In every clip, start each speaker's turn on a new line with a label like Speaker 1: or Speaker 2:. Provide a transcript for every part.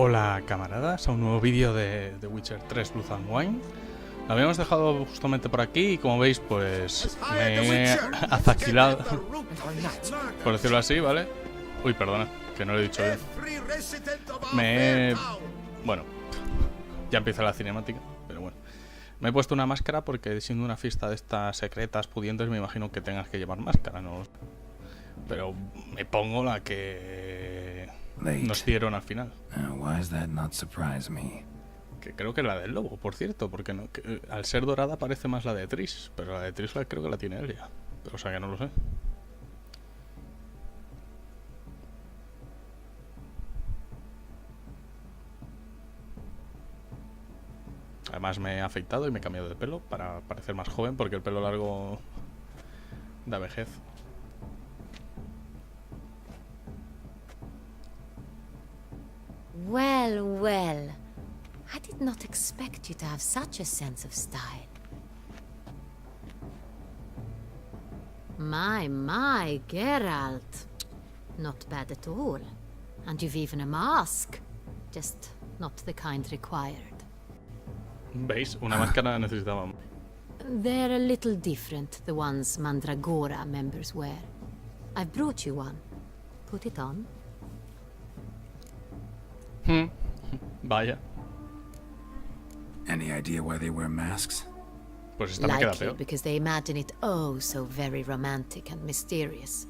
Speaker 1: Hola camaradas, a un nuevo vídeo de The Witcher 3 Blood and Wine. Lo habíamos dejado justamente por aquí y como veis pues me he azaquilado, por decirlo así, ¿vale? Uy, perdona, que no lo he dicho bien. Bueno, ya empieza la cinemática, pero bueno. Me he puesto una máscara porque siendo una fiesta de estas secretas pudientes me imagino que tengas que llevar máscara, ¿no? Pero me pongo la que nos dieron al final. Que creo que es la del lobo, por cierto, porque no, al ser dorada parece más la de Triss, pero la de Triss creo que la tiene él ya. Pero, o sea que no lo sé. Además me he afeitado y me he cambiado de pelo para parecer más joven, porque el pelo largo da vejez.
Speaker 2: Well, well. I did not expect you to have such a sense of style. My, Geralt. Not bad at all. And you've even a mask. Just not the kind required.
Speaker 1: ¿Veis? Una máscara necesitábamos.
Speaker 2: They're a little different, the ones Mandragora members wear. I've brought you one. Put it on.
Speaker 1: Vaya.
Speaker 3: Any idea why they wear masks?
Speaker 1: Pues esta me queda peor.
Speaker 2: Because they imagine it oh so very romantic and mysterious.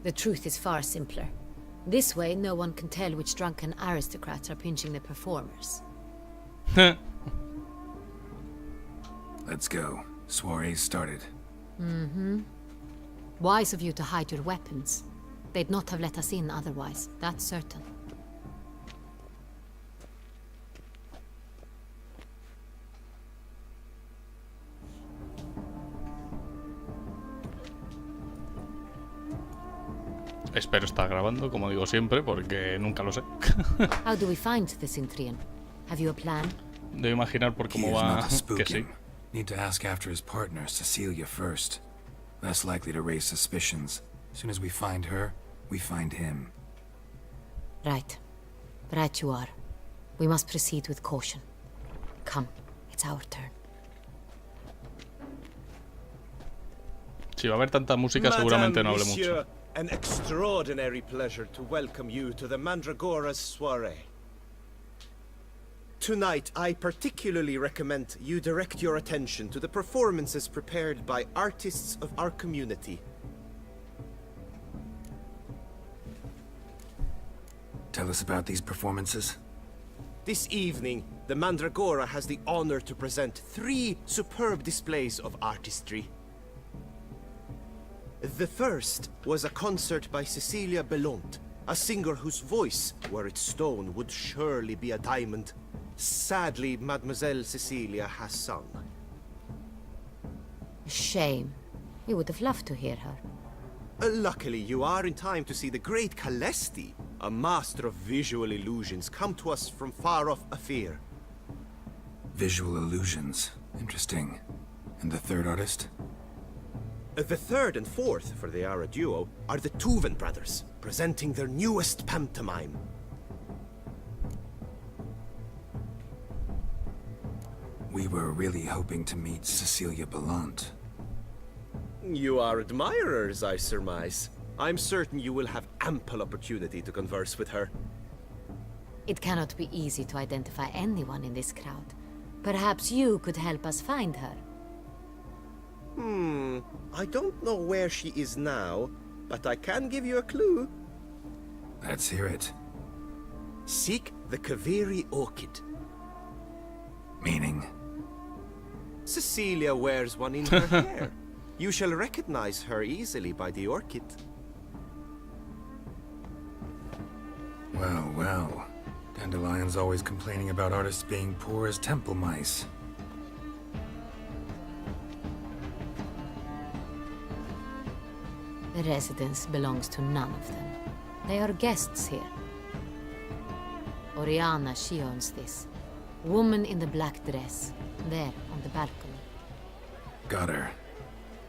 Speaker 2: The truth is far simpler. This way, no one can tell which drunken aristocrats are pinching the performers.
Speaker 3: Let's go. Soiree's started.
Speaker 2: Wise of you to hide your weapons. They'd not have let us in otherwise, that's certain.
Speaker 1: Espero estar grabando, como digo siempre, porque nunca lo sé.
Speaker 2: How do we find the Cintrian? Have you a plan?
Speaker 1: Debo imaginar por cómo va que sí.
Speaker 3: Need to ask after his partner, Cecilia, first. Less likely to raise suspicions. As soon as we find her, we find him.
Speaker 2: Right. Right you are. We must proceed with caution. Come, it's our turn.
Speaker 1: Si va a haber tanta música, seguramente no hable mucho.
Speaker 4: An extraordinary pleasure to welcome you to the Mandragora's soiree. Tonight, I particularly recommend you direct your attention to the performances prepared by artists of our community.
Speaker 3: Tell us about these performances.
Speaker 4: This evening, the Mandragora has the honor to present 3 superb displays of artistry. The first was a concert by Cecilia Bellont, a singer whose voice, were it stone, would surely be a diamond. Sadly, Mademoiselle Cecilia has sung.
Speaker 2: Shame. We would have loved to hear her.
Speaker 4: Luckily, you are in time to see the great Calesti, a master of visual illusions, come to us from far off Afir.
Speaker 3: Visual illusions. Interesting. And the third artist?
Speaker 4: The third and fourth, for they are a duo, are the Tuven brothers, presenting their newest pantomime.
Speaker 3: We were really hoping to meet Cecilia Bellont.
Speaker 4: You are admirers, I surmise. I'm certain you will have ample opportunity to converse with her.
Speaker 2: It cannot be easy to identify anyone in this crowd. Perhaps you could help us find her.
Speaker 4: I don't know where she is now, but I can give you a clue.
Speaker 3: Let's hear it.
Speaker 4: Seek the Kaveri orchid.
Speaker 3: Meaning?
Speaker 4: Cecilia wears one in her hair. You shall recognize her easily by the orchid.
Speaker 3: Well, well. Dandelion's always complaining about artists being poor as temple mice.
Speaker 2: The residence belongs to none of them. They are guests here. Oriana, she owns this. Woman in the black dress. There, on the balcony.
Speaker 3: Got her.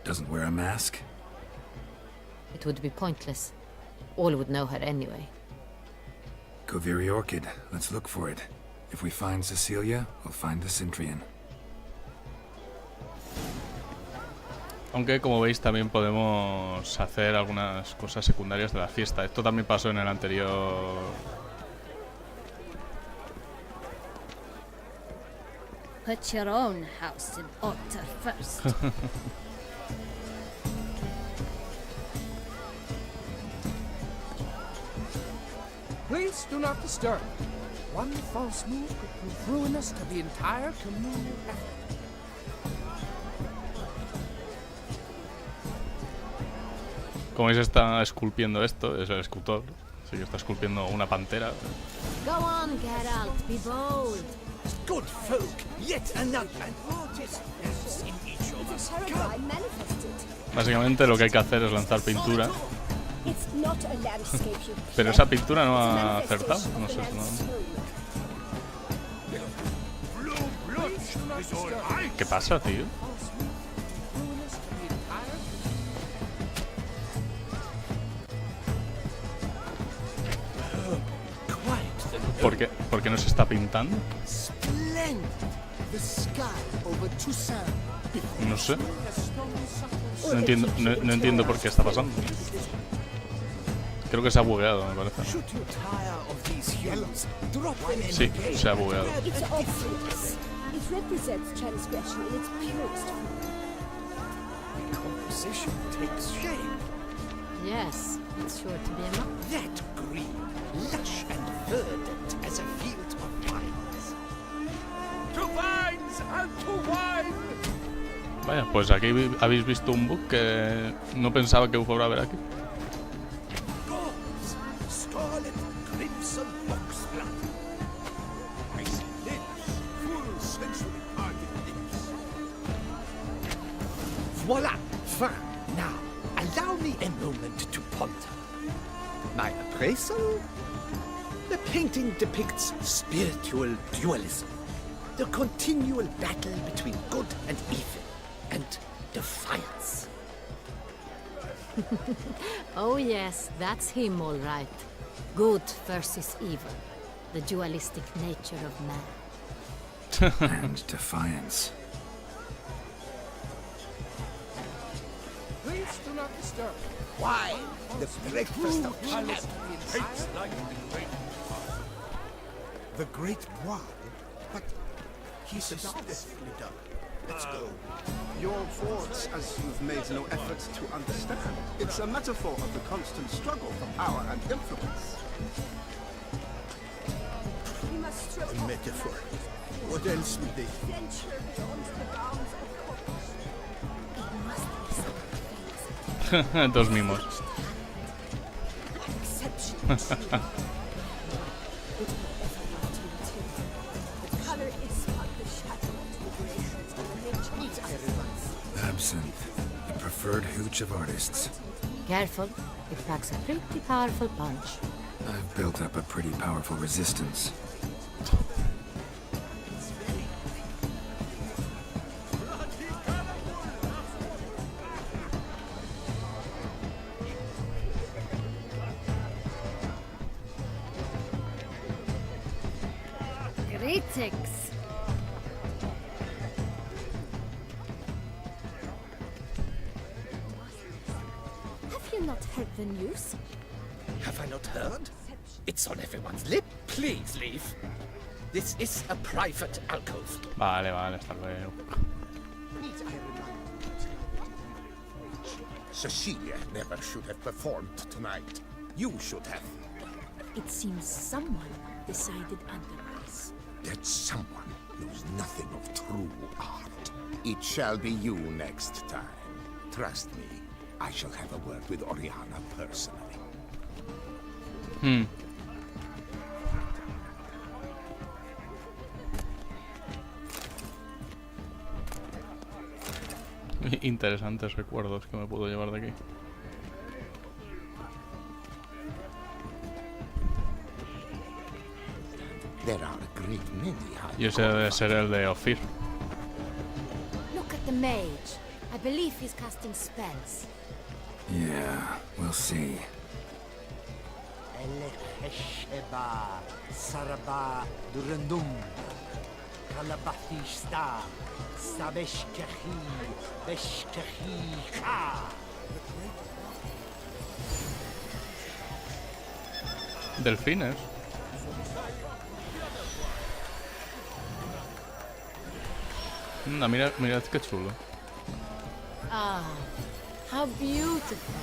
Speaker 3: Doesn't wear a mask?
Speaker 2: It would be pointless. All would know her anyway.
Speaker 3: Koviri Orchid. Let's look for it. If we find Cecilia, we'll find the Centrian.
Speaker 1: Aunque, como veis, también podemos hacer algunas cosas secundarias de la fiesta. Esto también pasó en el anterior...
Speaker 5: Put your own house in order first.
Speaker 6: Please do not disturb. One false move could prove ruinous to the entire communal effort.
Speaker 1: Como veis, está esculpiendo esto, es el escultor. Así que está esculpiendo una pantera.
Speaker 2: Go on, Geralt, be bold.
Speaker 6: Good folk, yet another. And what is in each of us?
Speaker 1: Básicamente lo que hay que hacer es lanzar pintura. Pero esa pintura no ha acertado. No sé, no... ¿Qué pasa, tío? ¿Por qué no se está pintando? No sé. No entiendo por qué está pasando. Creo que se ha bugueado, me parece. Sí, se ha bugueado.
Speaker 2: Yes, it's sure to be a monk.
Speaker 6: That green, lush and verdant as a field of vines. To vines and to wine!
Speaker 1: Vaya, pues aquí habéis visto un bug que no pensaba que fuera a haber aquí.
Speaker 6: Gauze, scarlet, crimson boxblood. Icy lips, full sensually parted lips. Voila! Fine. Now, allow me a moment to ponder. My appraisal? The painting depicts spiritual dualism. The continual battle between good and evil. And defiance.
Speaker 2: Oh yes, that's him all right. Good versus evil. The dualistic nature of man.
Speaker 3: And defiance.
Speaker 6: Please do not disturb. Why? The breakfast of champions. The great why? But he's deftly done. Let's go.
Speaker 7: Your thoughts, as you've made no effort to understand. It's a metaphor of the constant struggle for power and influence.
Speaker 6: A metaphor. What else would they think?
Speaker 1: Dos mimos.
Speaker 3: Absinthe, the preferred hooch of artists.
Speaker 2: Careful, it packs a pretty powerful punch.
Speaker 3: I've built up a pretty powerful resistance.
Speaker 5: Greetings.
Speaker 8: Have you not heard the news?
Speaker 6: Have I not heard? It's on everyone's lip. Please leave. This is a private alcove.
Speaker 1: Vale, hasta luego.
Speaker 6: Cecilia never should have performed tonight. You should have.
Speaker 8: It seems someone decided otherwise.
Speaker 6: That someone knows nothing of true art. It shall be you next time. Trust me, I shall have a word with Oriana personally.
Speaker 1: Interesantes recuerdos que me puedo llevar de aquí.
Speaker 6: There are a great many high
Speaker 1: Y ese debe ser el de Ophir.
Speaker 2: Look at the mage. I believe he's casting spells.
Speaker 3: Yeah, we'll see.
Speaker 6: Elechesheba Saraba Durandum Kalabathista Sabeshkehi Beshkehi Ha.
Speaker 1: Delfines. Mirad qué chulo.
Speaker 2: Ah, how beautiful.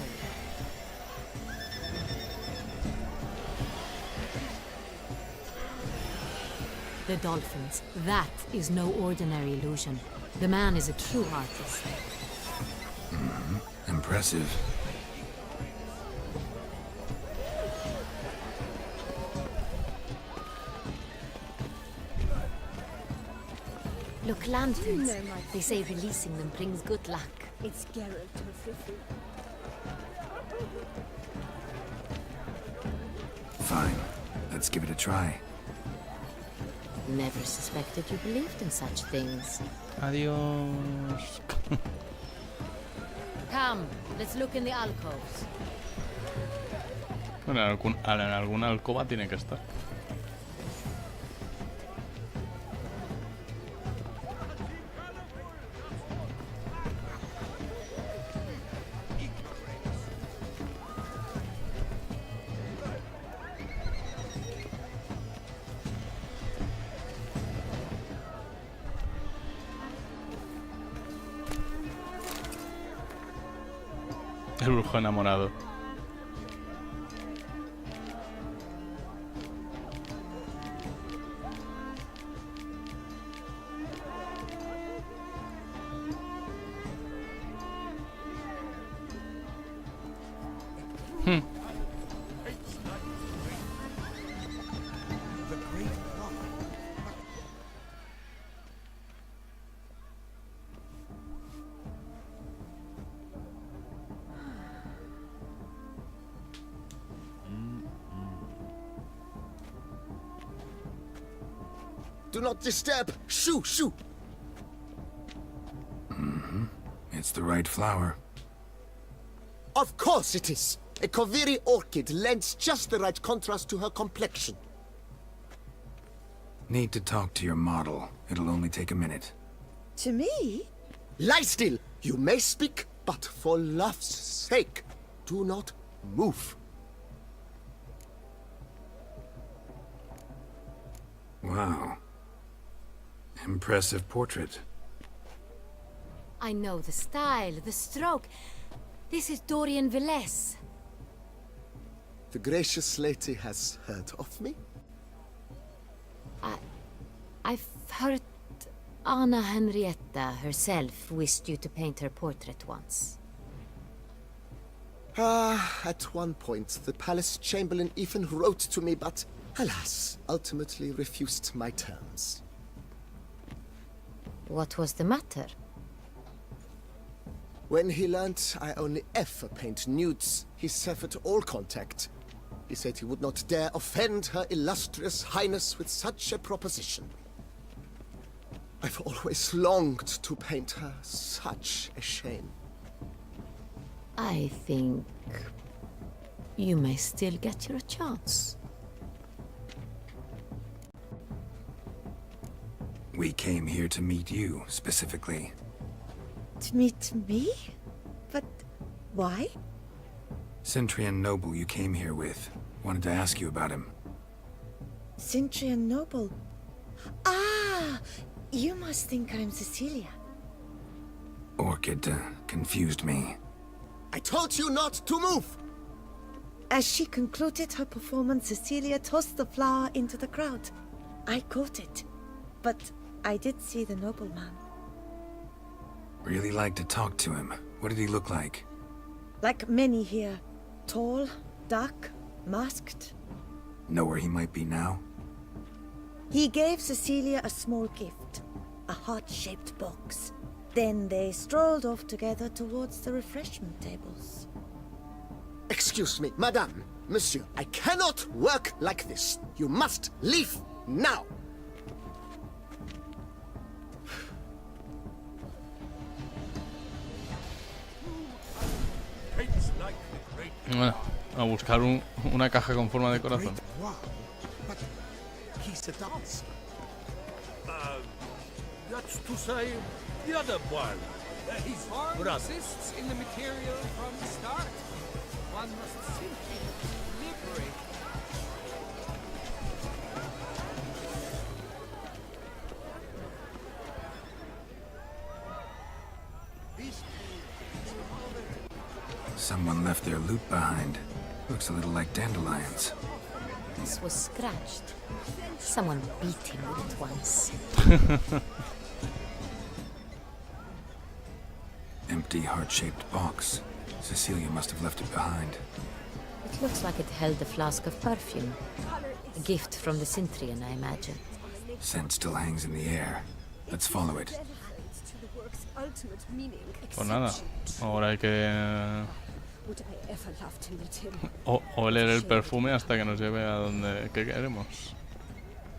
Speaker 2: The dolphins. That is no ordinary illusion. The man is a true artist.
Speaker 3: Impressive.
Speaker 2: Look, lanterns. They say releasing them brings good luck.
Speaker 8: It's Geralt of Riffy.
Speaker 3: Fine. Let's give it a try.
Speaker 2: Never suspected you believed in such things.
Speaker 1: Adiós.
Speaker 2: Come, let's look in the alcoves.
Speaker 1: Bueno, en alguna alcoba tiene que estar. El brujo enamorado.
Speaker 4: Do not disturb! Shoo, shoo!
Speaker 3: It's the right flower.
Speaker 4: Of course it is! A Koviri orchid lends just the right contrast to her complexion.
Speaker 3: Need to talk to your model. It'll only take a minute.
Speaker 8: To me?
Speaker 4: Lie still! You may speak, but for love's sake, do not move.
Speaker 3: Wow. Impressive portrait.
Speaker 2: I know the style, the stroke. This is Dorian Velez.
Speaker 4: The gracious lady has heard of me?
Speaker 2: I've heard Anna Henrietta herself wished you to paint her portrait once.
Speaker 4: At one point, the palace chamberlain even wrote to me, but alas, ultimately refused my terms.
Speaker 2: What was the matter?
Speaker 4: When he learned I only ever paint nudes, he severed all contact. He said he would not dare offend her illustrious highness with such a proposition. I've always longed to paint her. Such a shame.
Speaker 2: I think you may still get your chance.
Speaker 3: We came here to meet you, specifically.
Speaker 8: To meet me? But why?
Speaker 3: Centrian noble you came here with. Wanted to ask you about him.
Speaker 8: Centrian noble. Ah! You must think I'm Cecilia.
Speaker 3: Orchid confused me.
Speaker 4: I told you not to move!
Speaker 8: As she concluded her performance, Cecilia tossed the flower into the crowd. I caught it, but I did see the nobleman.
Speaker 3: Really like to talk to him. What did he look like?
Speaker 8: Like many here. Tall, dark, masked.
Speaker 3: Know where he might be now?
Speaker 8: He gave Cecilia a small gift, a heart-shaped box. Then they strolled off together towards the refreshment tables.
Speaker 4: Excuse me, madame, monsieur, I cannot work like this. You must leave now!
Speaker 1: Bueno, A buscar una caja con forma de corazón.
Speaker 7: Wow, but he's a dancer.
Speaker 9: That's to say, the other one. He's
Speaker 10: Exists in the material from the start. One must simply liberate.
Speaker 3: Someone left their loot behind. Looks a little like dandelions.
Speaker 2: This was scratched. Someone beat him with it once.
Speaker 3: Empty heart-shaped box. Cecilia must have left it behind.
Speaker 2: It looks like it held a flask of perfume. A gift from the Cintrian, I imagine.
Speaker 3: Scent still hangs in the air. Let's follow it.
Speaker 1: Pues nada, ahora hay que oler el perfume hasta que nos lleve a donde que queremos.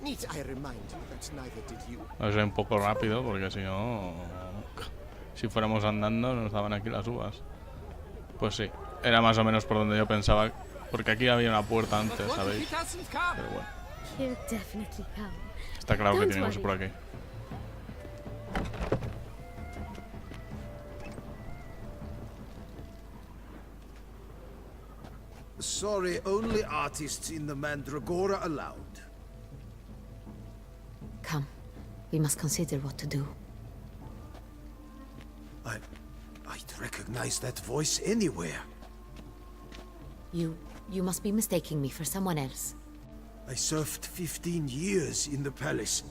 Speaker 4: Need I remind you that neither did you?
Speaker 1: A ver, un poco rápido porque si no, si fuéramos andando nos daban aquí las uvas. Pues sí, era más o menos por donde yo pensaba, porque aquí había una puerta antes, ¿sabéis? Pero bueno, está claro que tenemos por aquí.
Speaker 9: sorry, only artists in the Mandragora allowed.
Speaker 2: Come, we must consider what to do.
Speaker 9: I'd recognize that voice anywhere.
Speaker 2: You must be mistaking me for someone else.
Speaker 9: I served 15 years in the palace.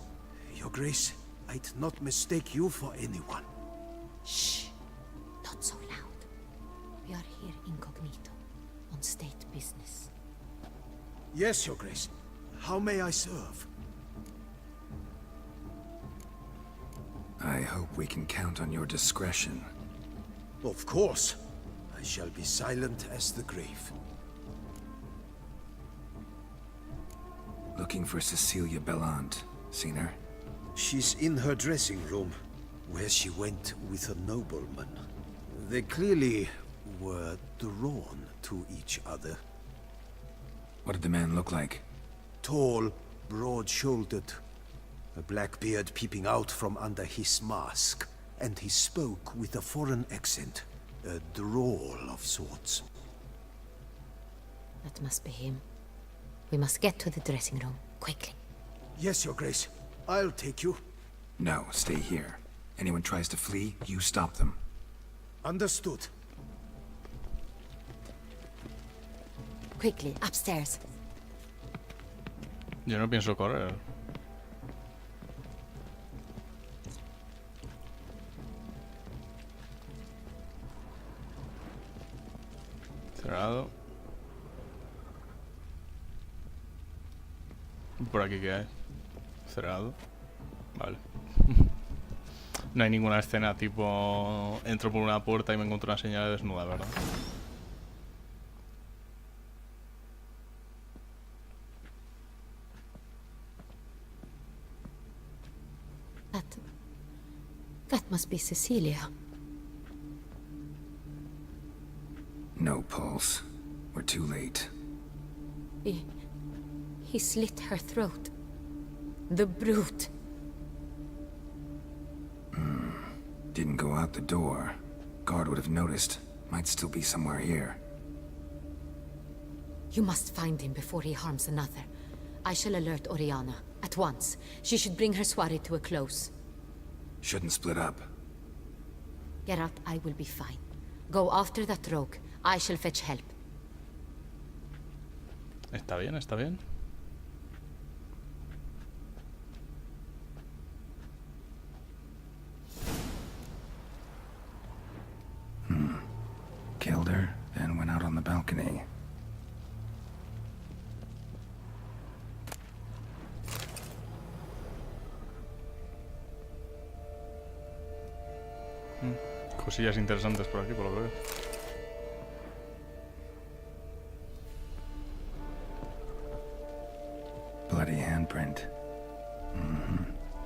Speaker 9: Your Grace, I'd not mistake you for anyone.
Speaker 2: Shh! Not so loud. We are here incognito, on state business.
Speaker 9: Yes, Your Grace. How may I serve?
Speaker 3: I hope we can count on your discretion.
Speaker 9: Of course. I shall be silent as the grave.
Speaker 3: Looking for Cecilia Bellant. Seen her?
Speaker 9: She's in her dressing room, where she went with a nobleman. They clearly were drawn to each other.
Speaker 3: What did the man look like?
Speaker 9: Tall, broad-shouldered, a black beard peeping out from under his mask, and he spoke with a foreign accent, a drawl of sorts.
Speaker 2: That must be him. We must get to the dressing room, quickly.
Speaker 9: Yes, Your Grace. I'll take you.
Speaker 3: No, stay here. Anyone tries to flee, you stop them.
Speaker 9: Understood.
Speaker 2: Quickly, upstairs.
Speaker 1: Yo no pienso correr. Cerrado. Por aquí qué hay. Cerrado. Vale. No hay ninguna escena tipo entro por una puerta y me encuentro una señora desnuda, ¿verdad?
Speaker 2: That must be Cecilia.
Speaker 3: No pulse. We're too late.
Speaker 2: He slit her throat. The brute.
Speaker 3: Didn't go out the door. Guard would have noticed. Might still be somewhere here.
Speaker 2: You must find him before he harms another. I shall alert Oriana. At once. She should bring her soiree to a close.
Speaker 3: Shouldn't split up.
Speaker 2: Geralt, I will be fine. Go after that rogue. I shall fetch help.
Speaker 1: Está bien, está bien.
Speaker 3: Killed her, then went out on the balcony.
Speaker 1: Cosillas interesantes por aquí, por lo que veo.
Speaker 3: Bloody handprint.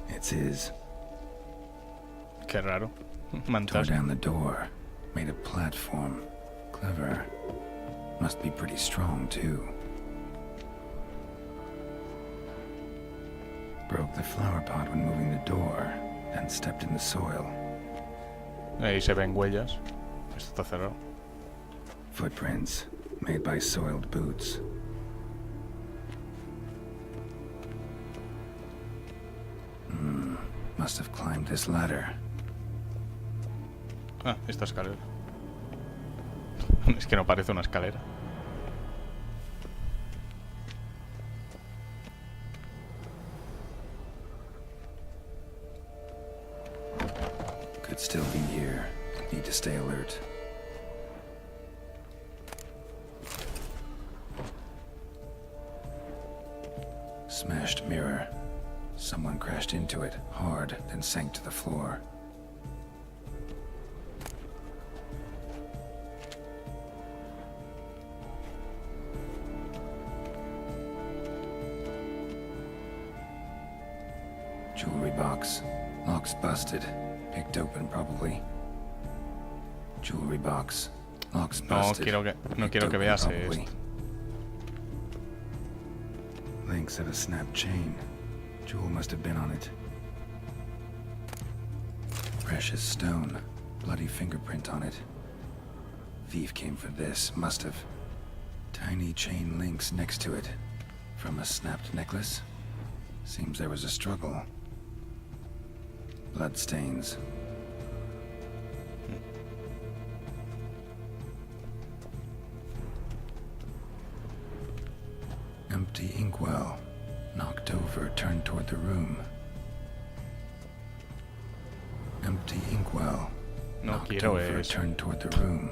Speaker 3: It's his.
Speaker 1: Qué raro.
Speaker 3: Tore
Speaker 1: Mantas.
Speaker 3: down the door. Made a platform. Clever. Must be pretty strong, too. Broke the flower pot when moving the door, then stepped in the soil.
Speaker 1: Ahí se ven huellas. Esto está cerrado.
Speaker 3: Footprints, made by soiled boots. Must have climbed this ladder.
Speaker 1: Ah, esta escalera. Es que no parece una escalera.
Speaker 3: Could still be here. Need to stay alert. Smashed mirror. Someone crashed into it hard, then sank to the floor. Jewelry box. Lock's busted. Picked open, probably. Jewelry box. Lock's busted.
Speaker 1: No quiero que veas esto.
Speaker 3: Links of a snapped chain. Jewel must have been on it. Precious stone. Bloody fingerprint on it. Thief came for this. Must have. Tiny chain links next to it. From a snapped necklace? Seems there was a struggle. Bloodstains. Empty inkwell. Knocked over, turned toward the room. Empty inkwell.
Speaker 1: No
Speaker 3: Knocked
Speaker 1: quiero
Speaker 3: over,
Speaker 1: eso.
Speaker 3: turned toward the room.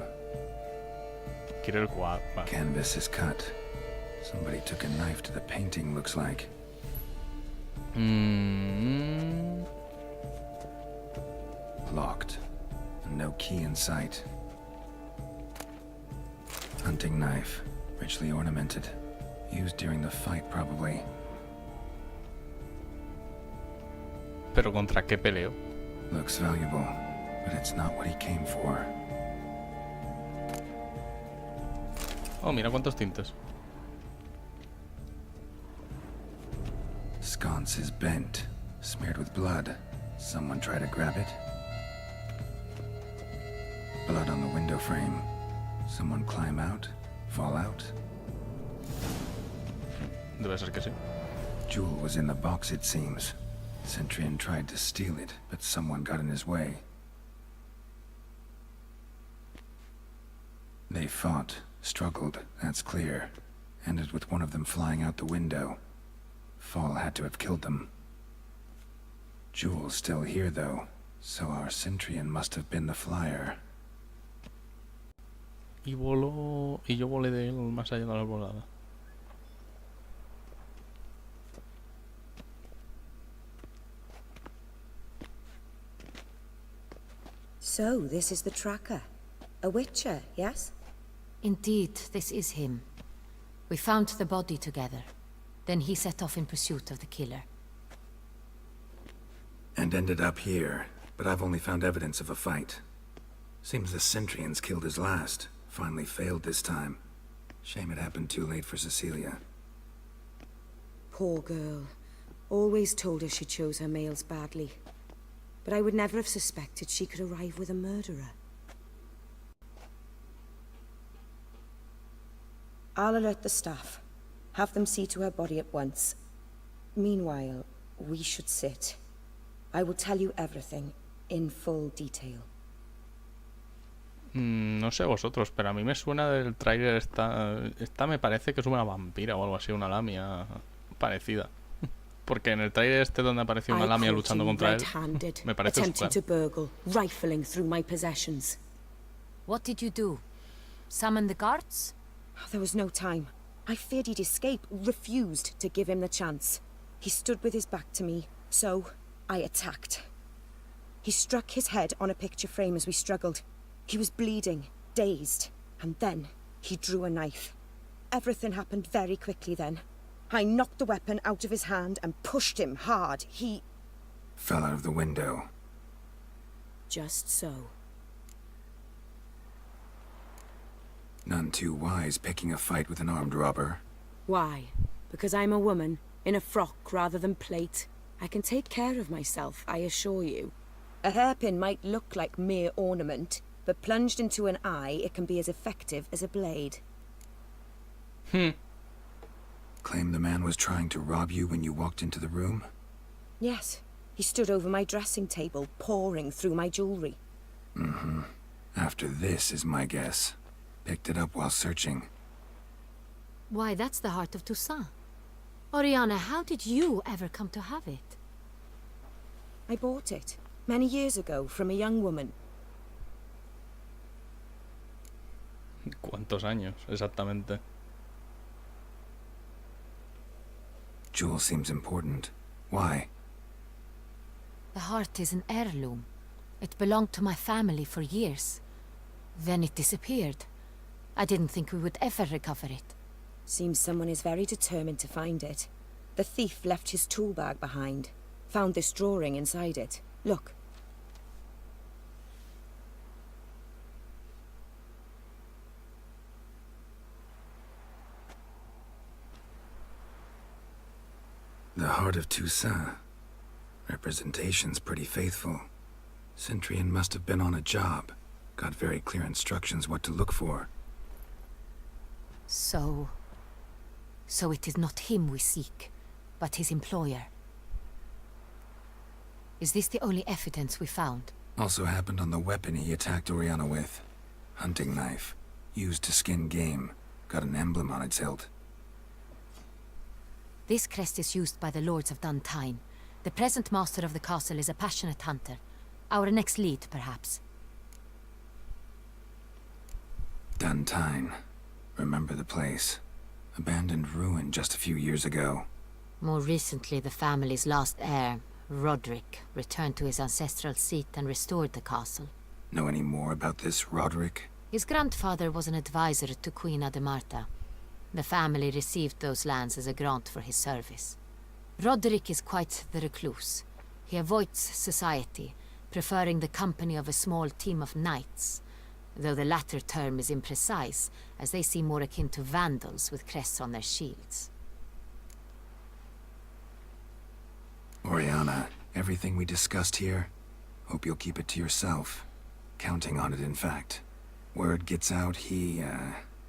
Speaker 1: Quiero el cuadro. Vale.
Speaker 3: Canvas is cut. Somebody took a knife to the painting, looks like. Locked. No key in sight. Hunting knife. Richly ornamented. Used during the fight, probably.
Speaker 1: Pero contra qué peleo?
Speaker 3: Looks valuable, but it's not what he came for.
Speaker 1: Oh, mira cuántos tintes.
Speaker 3: Sconce is bent, smeared with blood. Someone try to grab it? Blood on the window frame. Someone climb out? Fall out?
Speaker 1: Debe ser que sí.
Speaker 3: Jewel was in the box, it seems. Centurion tried to steal it, but someone got in his way. They fought, struggled, that's clear. Ended with one of them flying out the window. Fall had to have killed them. Jewel's still here, though, so our Centurion must have been the flyer.
Speaker 1: Y voló... Y yo volé de él más allá de la volada.
Speaker 8: So, this is the tracker. A witcher, yes?
Speaker 2: Indeed, this is him. We found the body together. Then he set off in pursuit of the killer.
Speaker 3: And ended up here, but I've only found evidence of a fight. Seems the Centurion's killed his last. Finally failed this time. Shame it happened too late for Cecilia.
Speaker 8: Poor girl. Always told her she chose her males badly. But I would never have suspected she could arrive with a murderer. I'll alert the staff. Have them see to her body at once. Meanwhile, we should sit. I will tell you everything, in full detail.
Speaker 1: No sé vosotros, pero a mí me suena del tráiler esta me parece que es una vampira o algo así, una lamia parecida. Porque en el tráiler este donde apareció una lamia luchando contra él, me parece
Speaker 8: attempting to burgle, rifling through my possessions.
Speaker 2: What did you do? Summon the guards?
Speaker 8: There was no time. I feared he'd escape, refused to give him the chance. He stood with his back to me, so I attacked. He struck his head on a picture frame as we struggled. He was bleeding, dazed, and then he drew a knife. Everything happened very quickly then. I knocked the weapon out of his hand and pushed him hard. He...
Speaker 3: Fell out of the window.
Speaker 8: Just so.
Speaker 3: None too wise picking a fight with an armed robber.
Speaker 8: Why? Because I'm a woman, in a frock rather than plate. I can take care of myself, I assure you. A hairpin might look like mere ornament, but plunged into an eye, it can be as effective as a blade.
Speaker 3: Claim the man was trying to rob you when you walked into the room?
Speaker 8: Yes. He stood over my dressing table, pouring through my jewelry.
Speaker 3: Mm-hmm. After this is my guess. Picked it up while searching.
Speaker 2: Why, that's the heart of Toussaint. Oriana, how did you ever come to have it?
Speaker 8: I bought it, many years ago, from a young woman.
Speaker 1: ¿Cuántos años, exactamente?
Speaker 3: Jewel seems important. Why?
Speaker 2: The heart is an heirloom. It belonged to my family for years. Then it disappeared. I didn't think we would ever recover it.
Speaker 8: Seems someone is very determined to find it. The thief left his tool bag behind. Found this drawing inside it. Look.
Speaker 3: The heart of Toussaint. Representation's pretty faithful. Centurion must have been on a job. Got very clear instructions what to look for.
Speaker 2: So it is not him we seek, but his employer. Is this the only evidence we found?
Speaker 3: Also happened on the weapon he attacked Oriana with. Hunting knife. Used to skin game. Got an emblem on its hilt.
Speaker 2: This crest is used by the Lords of Duntine. The present master of the castle is a passionate hunter. Our next lead, perhaps.
Speaker 3: Duntine. Remember the place. Abandoned ruin just a few years ago.
Speaker 2: More recently, the family's last heir, Roderick, returned to his ancestral seat and restored the castle.
Speaker 3: Know any more about this Roderick?
Speaker 2: His grandfather was an advisor to Queen Ademarta. The family received those lands as a grant for his service. Roderick is quite the recluse. He avoids society, preferring the company of a small team of knights, though the latter term is imprecise, as they seem more akin to vandals with crests on their shields.
Speaker 3: Oriana, everything we discussed here, hope you'll keep it to yourself. Counting on it, in fact. Word gets out he,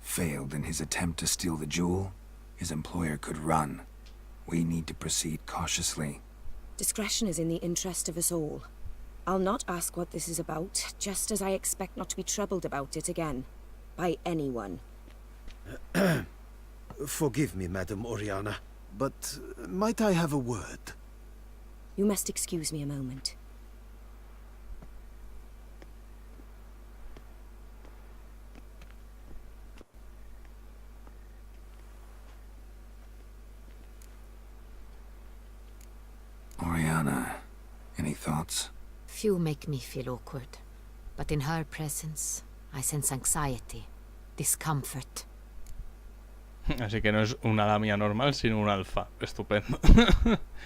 Speaker 3: failed in his attempt to steal the jewel. His employer could run. We need to proceed cautiously.
Speaker 8: Discretion is in the interest of us all. I'll not ask what this is about, just as I expect not to be troubled about it again. By anyone.
Speaker 9: Forgive me, Madam Oriana, but might I have a word?
Speaker 8: You must excuse me a moment.
Speaker 3: Oriana, any thoughts?
Speaker 2: Few make me feel awkward, but in her presence, I sense anxiety, discomfort.
Speaker 1: Así que no es una lamia normal, sino un alfa. Estupendo.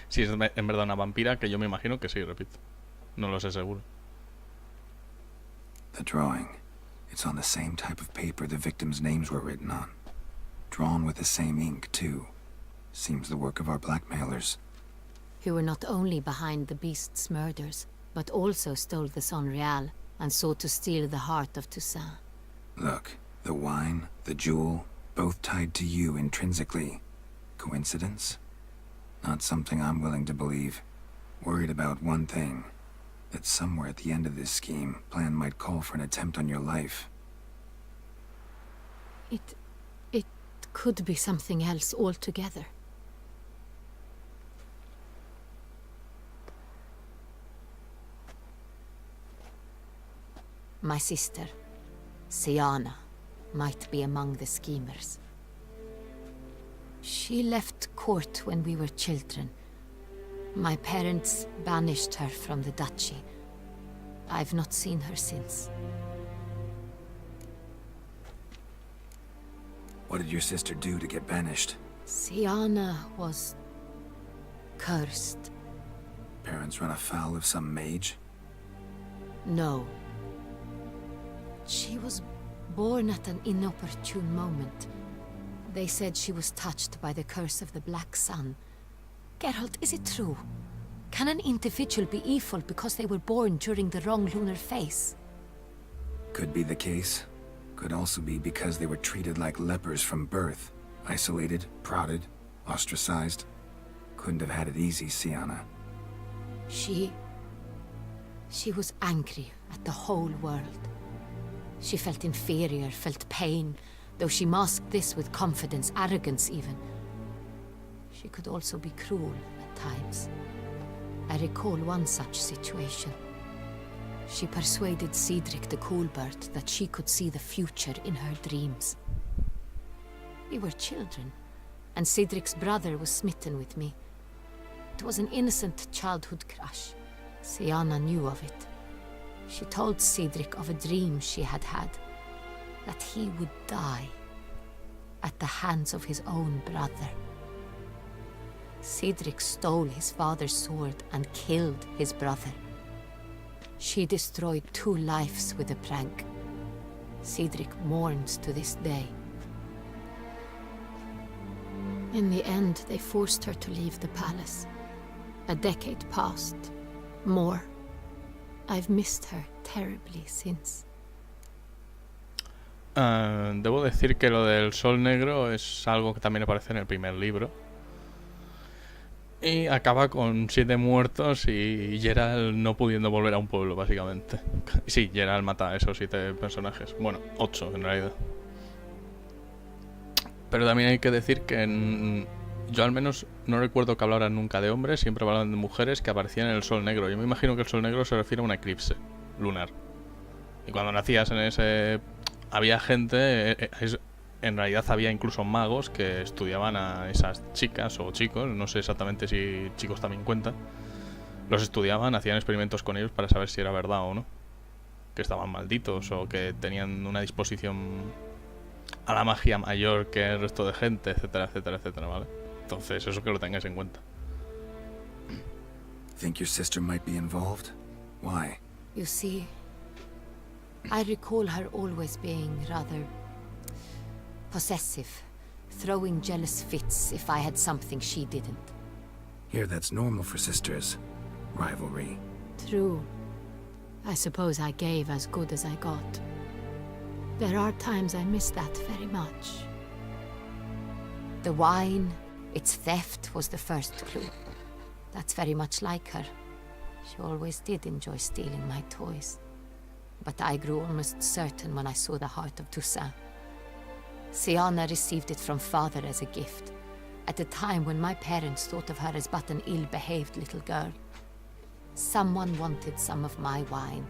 Speaker 1: Si es en verdad una vampira, que yo me imagino que sí, repito. No lo sé seguro.
Speaker 3: The drawing. It's on the same type of paper the victims' names were written on. Drawn with the same ink, too. Seems the work of our blackmailers.
Speaker 2: Who were not only behind the beast's murders, but also stole the Son Real and sought to steal the heart of Toussaint.
Speaker 3: Look, the wine, the jewel, both tied to you intrinsically. Coincidence? Not something I'm willing to believe. Worried about one thing. That somewhere at the end of this scheme, plan might call for an attempt on your life.
Speaker 2: It could be something else altogether. My sister, Siana, might be among the schemers. She left court when we were children. My parents banished her from the duchy. I've not seen her since.
Speaker 3: What did your sister do to get banished?
Speaker 2: Siana was cursed.
Speaker 3: Parents run afoul of some mage?
Speaker 2: No. She was Born at an inopportune moment. They said she was touched by the curse of the Black Sun. Geralt, is it true? Can an individual be evil because they were born during the wrong lunar phase?
Speaker 3: Could be the case. Could also be because they were treated like lepers from birth. Isolated, prodded, ostracized. Couldn't have had it easy, Sienna.
Speaker 2: She was angry at the whole world. She felt inferior, felt pain, though she masked this with confidence, arrogance even. She could also be cruel at times. I recall one such situation. She persuaded Cedric the Coolbird that she could see the future in her dreams. We were children, and Cedric's brother was smitten with me. It was an innocent childhood crush. Sienna knew of it. She told Cedric of a dream she had had, that he would die at the hands of his own brother. Cedric stole his father's sword and killed his brother. She destroyed 2 lives with a prank. Cedric mourns to this day. In the end, they forced her to leave the palace. A decade passed. More. I've missed her terribly since.
Speaker 1: Debo decir que lo del sol negro es algo que también aparece en el primer libro. Y acaba con 7 muertos y Geralt no pudiendo volver a un pueblo, básicamente. Sí, Geralt mata a esos 7 personajes. Bueno, 8 en realidad. Pero también hay que decir que yo al menos no recuerdo que hablaran nunca de hombres, siempre hablaban de mujeres que aparecían en el sol negro. Yo me imagino que el sol negro se refiere a un eclipse lunar. Y cuando nacías en ese... había gente... En realidad había incluso magos que estudiaban a esas chicas o chicos, no sé exactamente si chicos también cuentan. Los estudiaban, hacían experimentos con ellos para saber si era verdad o no. Que estaban malditos o que tenían una disposición a la magia mayor que el resto de gente, etcétera, etcétera, etcétera, ¿vale? Entonces, eso que lo tengáis en cuenta.
Speaker 3: Think your sister might be involved? Why?
Speaker 2: You see, I recall her always being rather possessive, throwing jealous fits if I had something she didn't.
Speaker 3: Here, that's normal for sisters. Rivalry.
Speaker 2: True. I suppose I gave as good as I got. There are times I miss that very much. The wine, its theft was the first clue. That's very much like her. She always did enjoy stealing my toys. But I grew almost certain when I saw the heart of Toussaint. Sienna received it from father as a gift, at a time when my parents thought of her as but an ill-behaved little girl. Someone wanted some of my wine.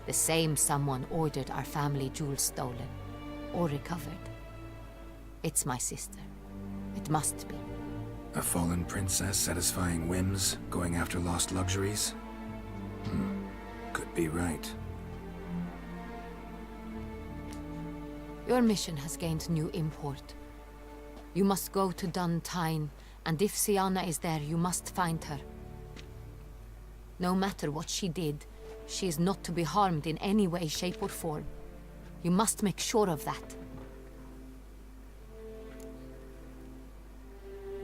Speaker 2: The same someone ordered our family jewels stolen, or recovered. It's my sister. It must be.
Speaker 3: A fallen princess satisfying whims, going after lost luxuries? Could be right.
Speaker 2: Your mission has gained new import. You must go to Dun Tyne, and if Sienna is there, you must find her. No matter what she did, she is not to be harmed in any way, shape or form. You must make sure of that.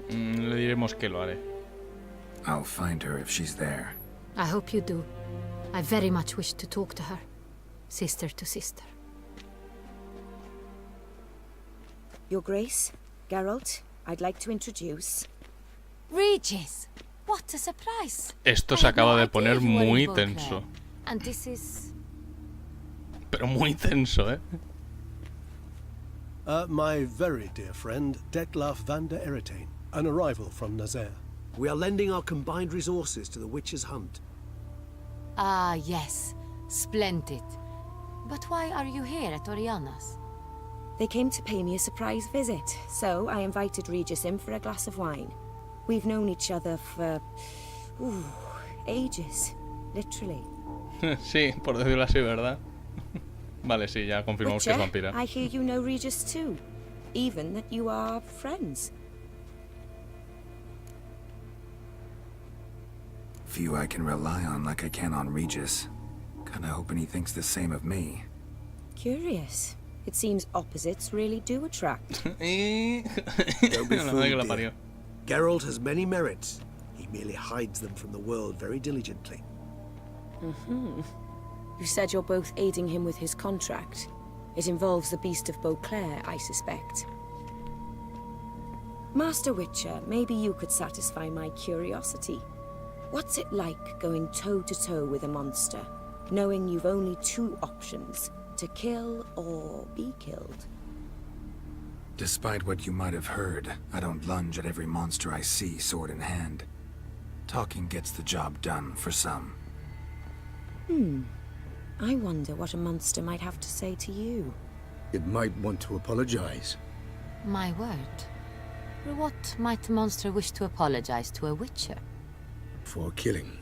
Speaker 1: Le diremos que lo haré.
Speaker 3: I'll find her if she's there.
Speaker 2: I hope you do. I very much wish to talk to her. Sister to sister.
Speaker 8: Your Grace, Geralt, I'd like to introduce...
Speaker 2: Regis! What a surprise!
Speaker 1: Esto se acaba de poner muy tenso.
Speaker 2: And this is...
Speaker 1: Pero muy tenso, ¿eh?
Speaker 11: My very dear friend, Detlaf van der Eretain, an arrival from Nazaire.
Speaker 12: We are lending our combined resources to the Witch's Hunt.
Speaker 2: Ah, yes. Splendid. But why are you here at Oriana's?
Speaker 8: They came to pay me a surprise visit, so I invited Regis in for a glass of wine. We've known each other for... ages. Literally.
Speaker 1: Sí, por decirlo así, ¿verdad? Vale, sí, ya confirmamos que es vampira.
Speaker 8: I hear you know Regis too. Even that you are friends.
Speaker 3: Few I can rely on like I can on Regis. Kinda hoping he thinks the same of me.
Speaker 8: Curious. It seems opposites really do attract.
Speaker 12: Don't be
Speaker 1: La madre que
Speaker 12: fooled,
Speaker 1: la
Speaker 12: dear.
Speaker 1: parió.
Speaker 12: Geralt has many merits. He merely hides them from the world very diligently.
Speaker 8: You said you're both aiding him with his contract. It involves the Beast of Beauclair, I suspect. Master Witcher, maybe you could satisfy my curiosity. What's it like going toe-to-toe with a monster, knowing you've only two options, to kill or be killed?
Speaker 3: Despite what you might have heard, I don't lunge at every monster I see sword in hand. Talking gets the job done for some.
Speaker 8: I wonder what a monster might have to say to you.
Speaker 11: It might want to apologize.
Speaker 2: My word. For what might a monster wish to apologize to a witcher?
Speaker 11: For killing.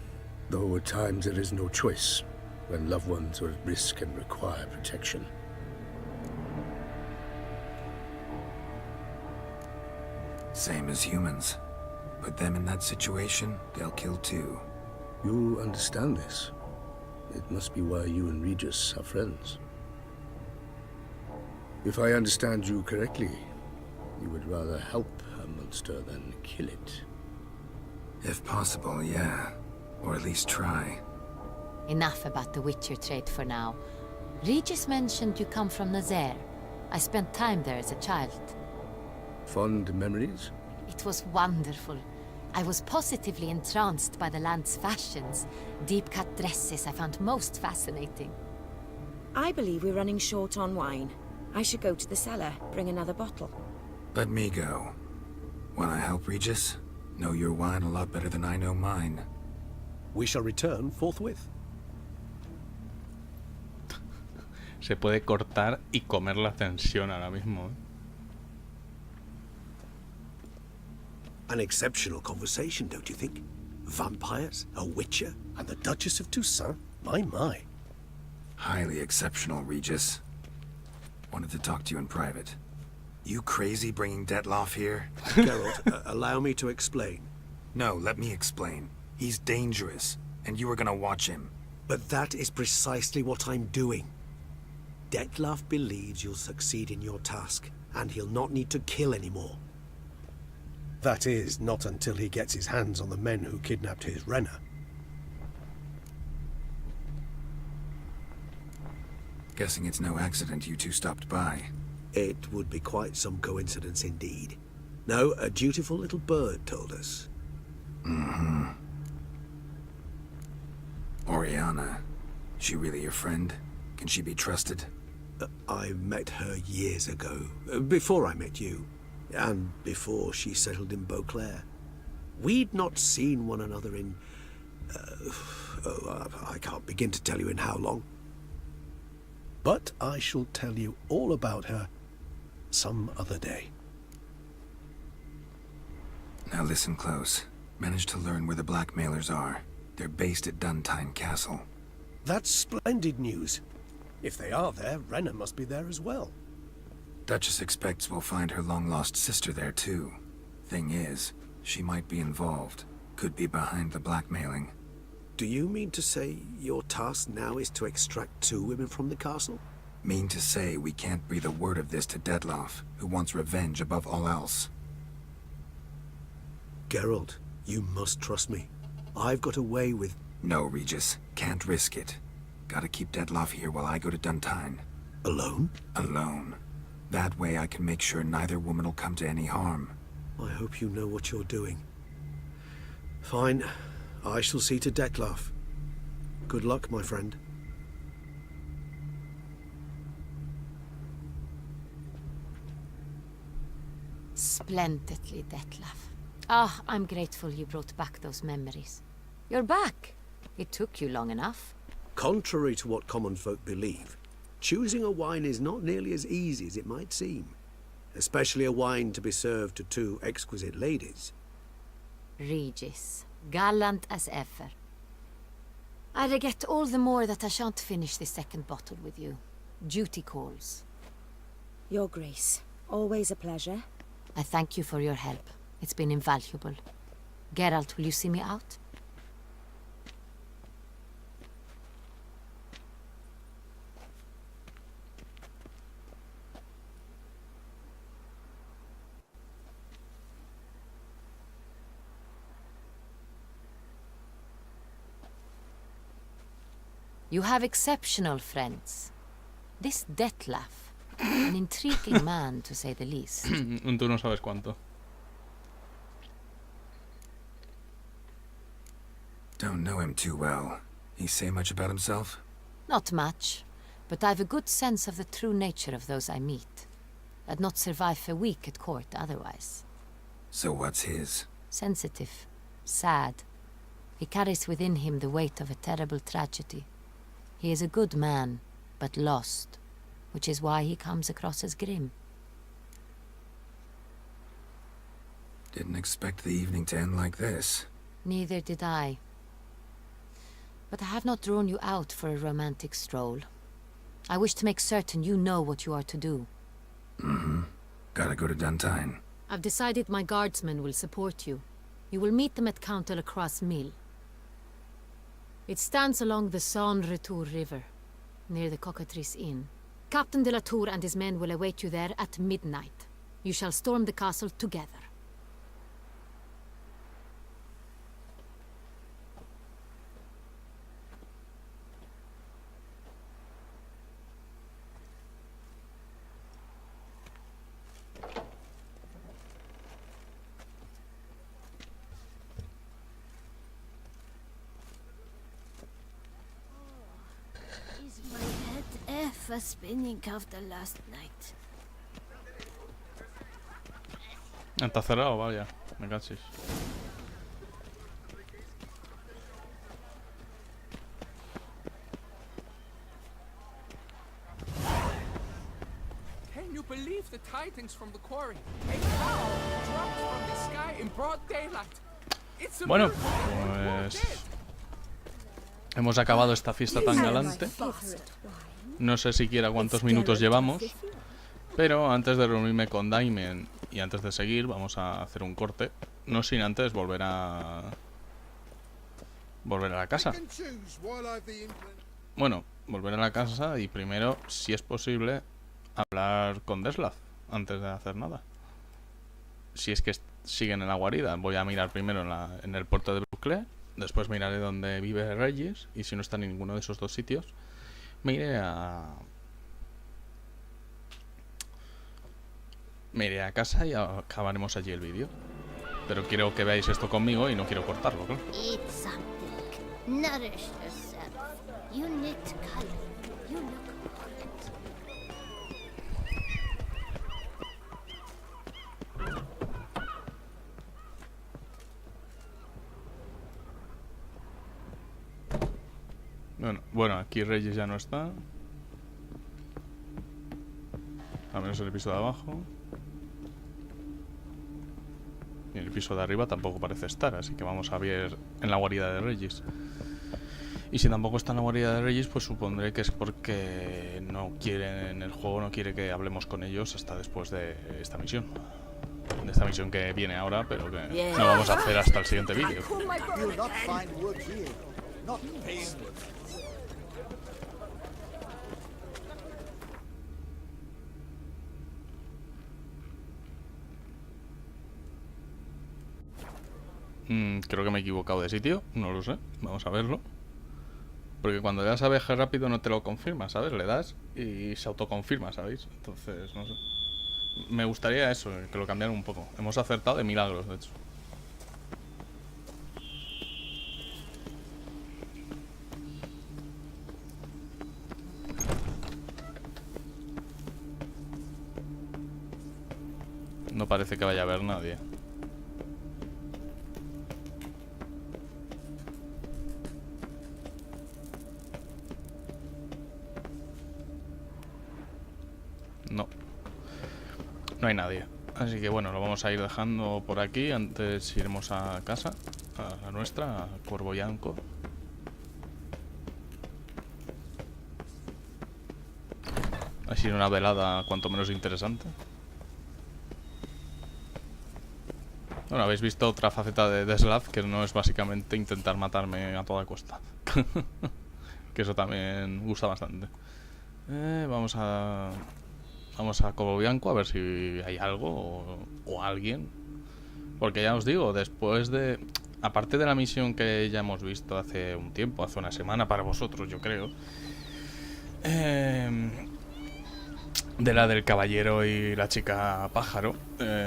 Speaker 11: Though at times there is no choice, when loved ones are at risk and require protection.
Speaker 3: Same as humans. Put them in that situation, they'll kill too.
Speaker 11: You understand this. It must be why you and Regis are friends. If I understand you correctly, you would rather help a monster than kill it.
Speaker 3: If possible, yeah. Or at least try.
Speaker 2: Enough about the witcher trade for now. Regis mentioned you come from Nazaire. I spent time there as a child.
Speaker 11: Fond memories?
Speaker 2: It was wonderful. I was positively entranced by the land's fashions. Deep-cut dresses I found most fascinating.
Speaker 8: I believe we're running short on wine. I should go to the cellar, bring another bottle.
Speaker 3: Let me go. Wanna help, Regis? Know your wine a lot better than I know mine.
Speaker 12: We shall return forthwith.
Speaker 1: Se puede cortar y comer la tensión ahora mismo.
Speaker 12: An exceptional conversation, don't you think? Vampires, a witcher, and the Duchess of Toussaint? My.
Speaker 3: Highly exceptional, Regis. Wanted to talk to you in private. You crazy bringing Detloff here?
Speaker 12: Geralt, allow me to explain.
Speaker 3: No, let me explain. He's dangerous, and you were gonna watch him.
Speaker 12: But that is precisely what I'm doing. Detloff believes you'll succeed in your task, and he'll not need to kill anymore. That is, not until he gets his hands on the men who kidnapped his Renner.
Speaker 3: Guessing it's no accident you two stopped by.
Speaker 12: It would be quite some coincidence indeed. No, a dutiful little bird told us.
Speaker 3: Oriana. She really your friend? Can she be trusted?
Speaker 12: I met her years ago, before I met you, and before she settled in Beauclair. We'd not seen one another in... I can't begin to tell you in how long. But I shall tell you all about her some other day.
Speaker 3: Now listen close. Managed to learn where the blackmailers are. They're based at Duntine Castle.
Speaker 12: That's splendid news. If they are there, Renner must be there as well.
Speaker 3: Duchess expects we'll find her long-lost sister there too. Thing is, she might be involved. Could be behind the blackmailing.
Speaker 12: Do you mean to say your task now is to extract 2 women from the castle?
Speaker 3: Mean to say we can't breathe a word of this to Detloff, who wants revenge above all else.
Speaker 12: Geralt, you must trust me. I've got away with...
Speaker 3: No, Regis. Can't risk it. Gotta keep Detloff here while I go to Duntine.
Speaker 12: Alone?
Speaker 3: Alone. That way I can make sure neither woman will come to any harm.
Speaker 12: I hope you know what you're doing. Fine. I shall see to Detloff. Good luck, my friend.
Speaker 2: Splendidly, Detlaff. Ah, I'm grateful you brought back those memories. You're back. It took you long enough.
Speaker 12: Contrary to what common folk believe, choosing a wine is not nearly as easy as it might seem. Especially a wine to be served to 2 exquisite ladies.
Speaker 2: Regis, gallant as ever. I regret all the more that I shan't finish this second bottle with you. Duty calls.
Speaker 8: Your Grace, always a pleasure.
Speaker 2: I thank you for your help. It's been invaluable. Geralt, will you see me out? You have exceptional friends. This Detlef, an intriguing man to say the least.
Speaker 1: Tú no sabes cuánto.
Speaker 3: Don't know him too well. He say much about himself?
Speaker 2: Not much, but I've a good sense of the true nature of those I meet. I'd not survive a week at court otherwise.
Speaker 3: So what's his?
Speaker 2: Sensitive, sad. He carries within him the weight of a terrible tragedy. He is a good man, but lost, which is why he comes across as grim.
Speaker 3: Didn't expect the evening to end like this.
Speaker 2: Neither did I. But I have not drawn you out for a romantic stroll. I wish to make certain you know what you are to do.
Speaker 3: Mm-hmm. Gotta go to Duntine.
Speaker 2: I've decided my guardsmen will support you. You will meet them at Count Delacroix' mill. It stands along the Saône-Retour River, near the Cockatrice Inn. Captain de la Tour and his men will await you there at midnight. You shall storm the castle together.
Speaker 5: Is my head ever spinning after last night?
Speaker 1: Está cerrado, vaya. Me cachis.
Speaker 10: Can you believe the tidings from the quarry? A cow dropped from the sky in broad daylight. It's a
Speaker 1: Bueno,
Speaker 10: miracle that we weren't
Speaker 1: pues
Speaker 10: dead.
Speaker 1: hemos acabado esta fiesta tan galante. No sé siquiera cuántos minutos llevamos, pero antes de reunirme con Damien y antes de seguir vamos a hacer un corte, no sin antes volver a la casa. Bueno, volver a la casa y primero, si es posible, hablar con Detlef antes de hacer nada. Si es que siguen en la guarida, voy a mirar primero en el puerto de Bruclé, después miraré dónde vive Regis, y si no está en ninguno de esos dos sitios, me iré a casa y acabaremos allí el vídeo. Pero quiero que veáis esto conmigo y no quiero cortarlo, claro.
Speaker 5: Eat something. Nourish yourself. You need color. You look horrid.
Speaker 1: Bueno, aquí Regis ya no está. Al menos en el piso de abajo. Y en el piso de arriba tampoco parece estar, así que vamos a ver en la guarida de Regis. Y si tampoco está en la guarida de Regis, pues supondré que es porque no quieren, el juego no quiere que hablemos con ellos hasta después de esta misión. De esta misión que viene ahora, pero que no vamos a hacer hasta el siguiente vídeo. Creo que me he equivocado de sitio, no lo sé, vamos a verlo. Porque cuando le das a viaje rápido no te lo confirma, ¿sabes? Le das y se autoconfirma, ¿sabéis? Entonces, no sé. Me gustaría eso, que lo cambiaran un poco. Hemos acertado de milagros, de hecho. No parece que vaya a haber nadie. No hay nadie. Así que bueno, lo vamos a ir dejando por aquí. Antes iremos a casa, a la nuestra, a Corboyanco. Ha sido una velada cuanto menos interesante. Bueno, habéis visto otra faceta de Detlef, que no es básicamente intentar matarme a toda costa. Que eso también gusta bastante. Vamos a Cobo Bianco a ver si hay algo o alguien. Porque ya os digo, después de... aparte de la misión que ya hemos visto hace un tiempo, hace una semana para vosotros, yo creo, de la del caballero y la chica pájaro,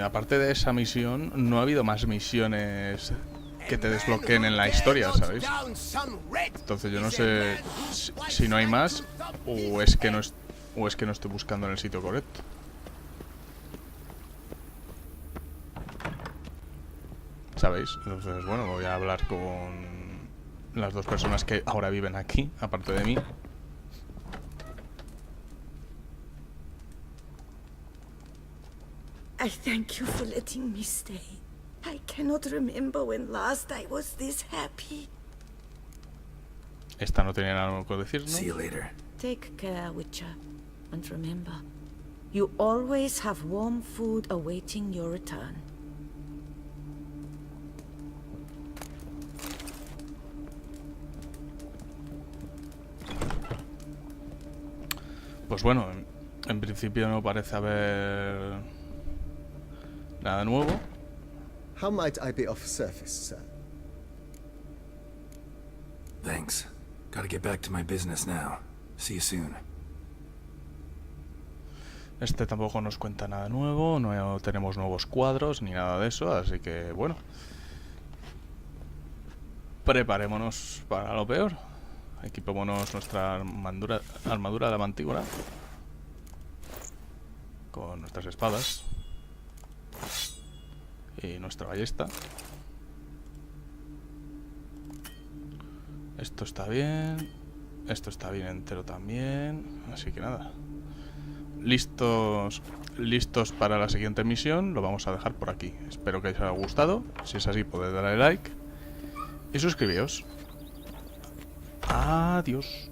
Speaker 1: aparte de esa misión, no ha habido más misiones que te desbloqueen en la historia, ¿sabéis? Entonces yo no sé si no hay más o es que no estoy buscando en el sitio correcto. ¿Sabéis? Entonces, bueno, voy a hablar con las dos personas que ahora viven aquí, aparte de mí.
Speaker 13: I thank you for letting me stay. I cannot remember when last I was this happy.
Speaker 1: Esta no tenía nada que decir, ¿no?
Speaker 3: See you later.
Speaker 13: Take care, Witcher. And remember, you always have warm food awaiting your return.
Speaker 1: Pues bueno, en principio no parece haber nada nuevo.
Speaker 4: How might I be of service, sir?
Speaker 3: Thanks. Gotta get back to my business now. See you soon.
Speaker 1: Este tampoco nos cuenta nada nuevo, no tenemos nuevos cuadros ni nada de eso, así que bueno. Preparémonos para lo peor. Equipémonos nuestra armadura de mantígora con nuestras espadas y nuestra ballesta. Esto está bien entero también, así que nada, listos para la siguiente misión. Lo vamos a dejar por aquí. Espero que os haya gustado. Si es así, podéis darle like y suscribíos. Adiós.